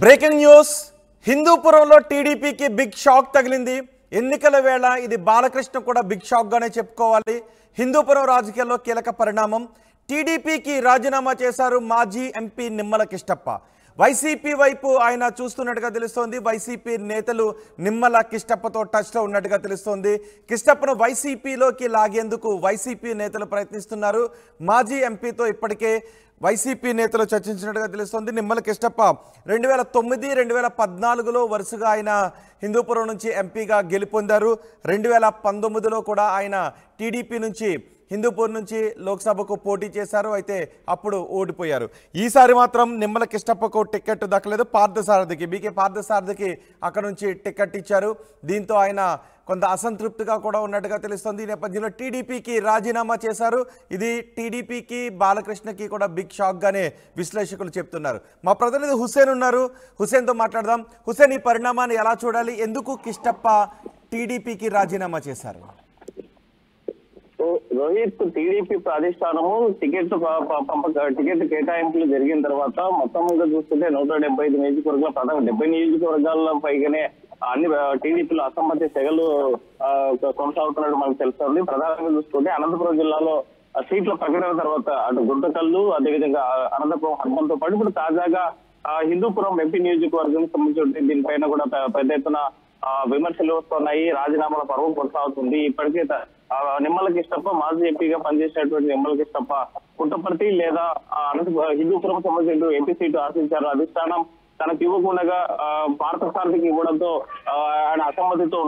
Breaking news హిందూపురంలో టీడీపీకి big shock తగిలింది. ఎన్నికల వేళ ఇది బాలకృష్ణ కూడా బిగ్ షాక్ గానే చెప్పుకోవాలి. హిందూపురం రాజకీయాల్లో కీలక పరిణామం. టీడీపీకి రాజీనామా చేశారు మాజీ ఎంపీ నిమ్మల కిష్టప్ప. వైసీపీ వైపు ఆయన చూస్తున్నట్టుగా తెలుస్తోంది. వైసీపీ నేతలు నిమ్మల కిష్టప్పతో టచ్లో ఉన్నట్టుగా తెలుస్తోంది. కిష్టప్పను వైసీపీలోకి లాగేందుకు వైసీపీ నేతలు ప్రయత్నిస్తున్నారు. మాజీ ఎంపీతో ఇప్పటికే వైసీపీ నేతలు చర్చించినట్టుగా తెలుస్తోంది. నిమ్మల కిష్టప్ప 2009, 2014లో వరుసగా ఆయన హిందూపురం నుంచి ఎంపీగా గెలుపొందారు. 2019లో కూడా ఆయన టీడీపీ నుంచి హిందూపూర్ నుంచి లోక్సభకు పోటీ చేశారు. అయితే అప్పుడు ఓడిపోయారు. ఈసారి మాత్రం నిమ్మల కిష్టప్పకు టికెట్ దక్కలేదు. పార్థసారథికి, బీకే పార్థసారథికి అక్కడ నుంచి టికెట్ ఇచ్చారు. దీంతో ఆయన కొంత అసంతృప్తిగా కూడా ఉన్నట్టుగా తెలుస్తుంది. ఈ నేపథ్యంలో టీడీపీకి రాజీనామా చేశారు. ఇది టీడీపీకి బాలకృష్ణకి కూడా బిగ్ షాక్ గానే విశ్లేషకులు చెప్తున్నారు. మా ప్రతినిధి హుస్సేన్ ఉన్నారు, హుస్సేన్తో మాట్లాడదాం. హుస్సేన్, ఈ పరిణామాన్ని ఎలా చూడాలి? ఎందుకు కిష్టప్ప టీడీపీకి రాజీనామా చేశారు? రోహిత్, టీడీపీ ప్రాధిష్టానము టికెట్ కేటాయింపులు జరిగిన తర్వాత మొత్తం మీద చూస్తుంటే 175 నియోజకవర్గాల ప్రధాన 70 నియోజకవర్గాల పైగానే అన్ని టీడీపీలో అసమ్మతి సెగలు కొనసాగుతున్నట్టు మనకు తెలుస్తుంది. ప్రధానంగా చూసుకుంటే అనంతపురం జిల్లాలో సీట్ల ప్రకటన తర్వాత అటు గుంటకల్లు, అదేవిధంగా అనంతపురం హర్మంతో పాటు ఇప్పుడు తాజాగా హిందూపురం ఎంపీ నియోజకవర్గం సంబంధించి దీనిపైన కూడా పెద్ద ఎత్తున విమర్శలు వస్తున్నాయి. రాజీనామాల పర్వం కొనసాగుతుంది. ఇప్పటికే నిమ్మల కిష్టప్ప మాజీ ఎంపీగా పనిచేసినటువంటి నిమ్మల కిష్టప్ప పుట్టపర్తి లేదా హిందూపురం సంబంధించిన ఎంపీ సీటు ఆశించారు. అధిష్టానం తనకు ఇవ్వకుండా పార్థసారథికి ఇవ్వడంతో ఆయన అసంతృప్తితో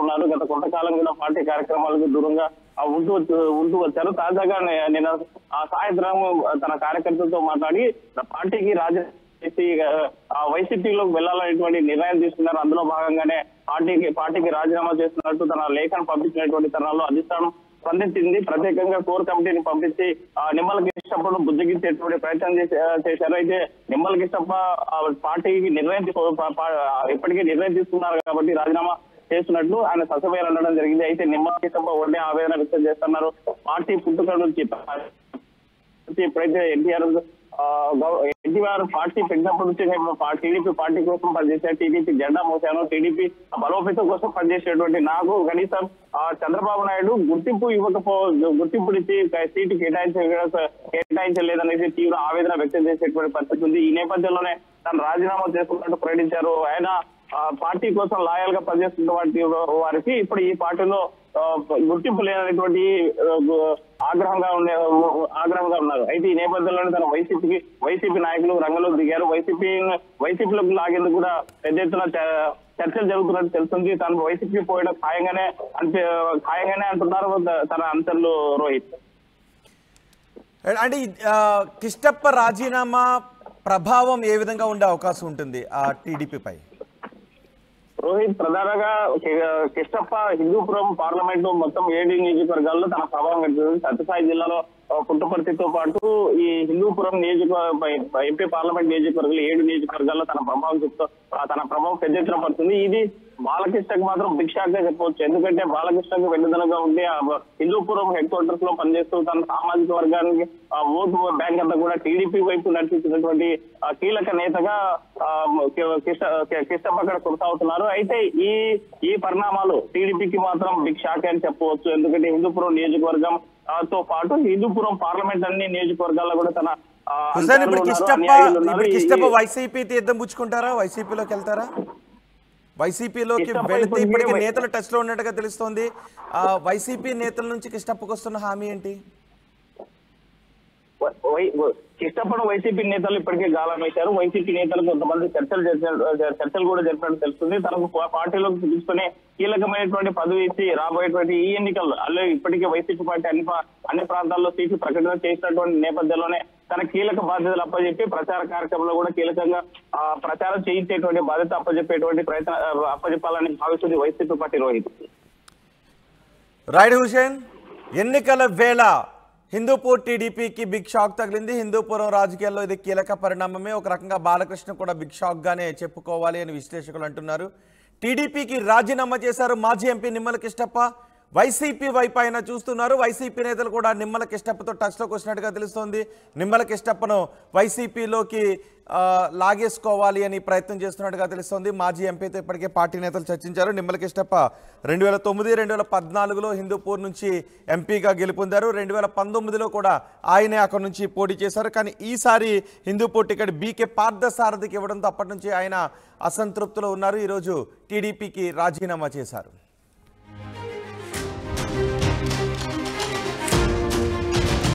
ఉన్నారు. గత కొంతకాలంగా పార్టీ కార్యక్రమాలకు దూరంగా ఉంటూ వచ్చారు. తాజాగా నిన్న సాయంత్రం తన కార్యకర్తలతో మాట్లాడి పార్టీకి వైసీపీలోకి వెళ్లాలనేటువంటి నిర్ణయం తీసుకున్నారు. అందులో భాగంగానే పార్టీకి రాజీనామా చేస్తున్నట్టు తన లేఖను పంపించినటువంటి తరుణంలో అధిష్టానం స్పందించింది. ప్రత్యేకంగా కోర్ కమిటీని పంపించి నిమ్మల కిష్టప్పను బుజ్జగించేటువంటి ప్రయత్నం చేశారు. అయితే నిమ్మల కిష్టప్ప పార్టీకి ఇప్పటికే నిర్ణయం తీసుకున్నారు కాబట్టి రాజీనామా చేస్తున్నట్లు ఆయన ససమేలు అనడం జరిగింది. అయితే నిమ్మల కిష్టప్ప ఒంటే ఆవేదన వ్యక్తం చేస్తున్నారు. పార్టీ పుట్టుక నుంచి ఎప్పుడైతే ఎన్టీఆర్ పార్టీ పెట్టినప్పటి నుంచి టీడీపీ పార్టీ కోసం పనిచేశాను, టీడీపీ జెండా మోసాను, టీడీపీ బలోపేతం కోసం పనిచేసేటువంటి నాకు కనీసం చంద్రబాబు నాయుడు గుర్తింపునిచ్చి సీటు కేటాయించలేదనేది తీవ్ర ఆవేదన వ్యక్తం చేసేటువంటి పరిస్థితి ఉంది. ఈ నేపథ్యంలోనే తను రాజీనామా చేసుకున్నట్టు ప్రకటించారు. ఆయన పార్టీ కోసం లాయల్ గా పనిచేస్తున్న వారికి ఇప్పుడు ఈ పార్టీలో గుర్తింపు లేనటువంటి ఆగ్రహంగా ఉన్నారు. అయితే ఈ నేపథ్యంలోనే తన వైసీపీ నాయకులు రంగంలోకి దిగారు. వైసీపీలోకి లాగేందుకు కూడా పెద్ద ఎత్తున చర్చలు జరుగుతున్నట్టు తెలుస్తుంది. తను వైసీపీ పోయడం ఖాయంగానే అంటున్నారు తన అంతర్లు రోహిత్. అంటే కిష్టప్ప రాజీనామా ప్రభావం ఏ విధంగా ఉండే అవకాశం ఉంటుంది ఆ టీడీపీపై? రోహిత్, ప్రధానంగా కిష్టప్ప హిందూపురం పార్లమెంటు మొత్తం 7 నియోజకవర్గాల్లో తన ప్రభావం కనిపిస్తుంది. సత్యసాయి జిల్లాలో పుట్టపర్తితో పాటు ఈ హిందూపురం ఎంపీ పార్లమెంట్ నియోజకవర్గాలు 7 నియోజకవర్గాల్లో తన ప్రభావం పెద్ద ఎత్తున పడుతుంది. ఇది బాలకృష్ణకు మాత్రం బిగ్ షాక్ గా చెప్పవచ్చు. ఎందుకంటే బాలకృష్ణకు వెన్నుదనగా ఉంటే హిందూపురం హెడ్ క్వార్టర్స్ లో పనిచేస్తూ తన సామాజిక వర్గానికి ఓటు బ్యాంక్ అంతా కూడా టీడీపీ వైపు నడిపించినటువంటి కీలక నేతగా కిష్టప్ప అక్కడ కొనసాగుతున్నారు. అయితే ఈ పరిణామాలు టీడీపీకి మాత్రం బిగ్ షాక్ అని చెప్పవచ్చు. ఎందుకంటే హిందూపురం నియోజకవర్గం తో పాటు హిందూపురం పార్లమెంట్ అన్ని నియోజకవర్గాల్లో కూడా తన కిష్టప్ప వైసీపీ తీర్థం పుచ్చుకుంటారా? వైసీపీలోకి వెళ్తారా? వైసీపీలోకి వెళితే ఇప్పటికీ నేతలు టచ్ లో ఉన్నట్టుగా తెలుస్తోంది. వైసీపీ నేతల నుంచి కిష్టప్పకు వస్తున్న హామీ ఏంటి? కిష్టప్పను వైసీపీ నేతలు ఇప్పటికే గాలం వేశారు. వైసీపీ నేతలు కొంతమంది చర్చలు కూడా జరిపినట్టు తెలుస్తుంది. తనకు పార్టీలోకి తీసుకునే కీలకమైనటువంటి పదవి ఇచ్చి రాబోయేటువంటి ఈ ఎన్నికల్లో అలా ఇప్పటికే వైసీపీ పార్టీ అన్ని ప్రాంతాల్లో సీట్లు ప్రకటన చేసినటువంటి నేపథ్యంలోనే తన కీలక బాధ్యతలు అప్పచెప్పి ప్రచార కార్యక్రమంలో కూడా కీలకంగా ప్రచారం చేయించేటువంటి బాధ్యత అప్పచెప్పాలని భావిస్తుంది YCP party. Rohit, right Hussain, ఎన్నికల వేళ హిందూపూర్ టీడీపీకి బిగ్ షాక్ తగిలింది. హిందూపురం రాజకీయాల్లో ఇది కీలక పరిణామమే. ఒక రకంగా బాలకృష్ణ కూడా బిగ్ షాక్ గానే చెప్పుకోవాలి అని విశ్లేషకులు అంటున్నారు. టీడీపీకి రాజీనామా చేశారు మాజీ ఎంపీ నిమ్మల కిష్టప్ప. వైసీపీ వైపు ఆయన చూస్తున్నారు. వైసీపీ నేతలు కూడా నిమ్మల కిష్టప్పతో టచ్లోకి వచ్చినట్టుగా తెలుస్తోంది. నిమ్మల కిష్టప్పను వైసీపీలోకి లాగేసుకోవాలి అని ప్రయత్నం చేస్తున్నట్టుగా తెలుస్తోంది. మాజీ ఎంపీతో ఇప్పటికే పార్టీ నేతలు చర్చించారు. నిమ్మల కిష్టప్ప 2009, 2014లో హిందూపూర్ నుంచి ఎంపీగా గెలుపొందారు. 2019లో కూడా ఆయనే అక్కడి నుంచి పోటీ చేశారు. కానీ ఈసారి హిందూపూర్ టికెట్ బీకే పార్థసారథికి ఇవ్వడంతో అప్పటి నుంచి ఆయన అసంతృప్తిలో ఉన్నారు. ఈరోజు టీడీపీకి రాజీనామా చేశారు.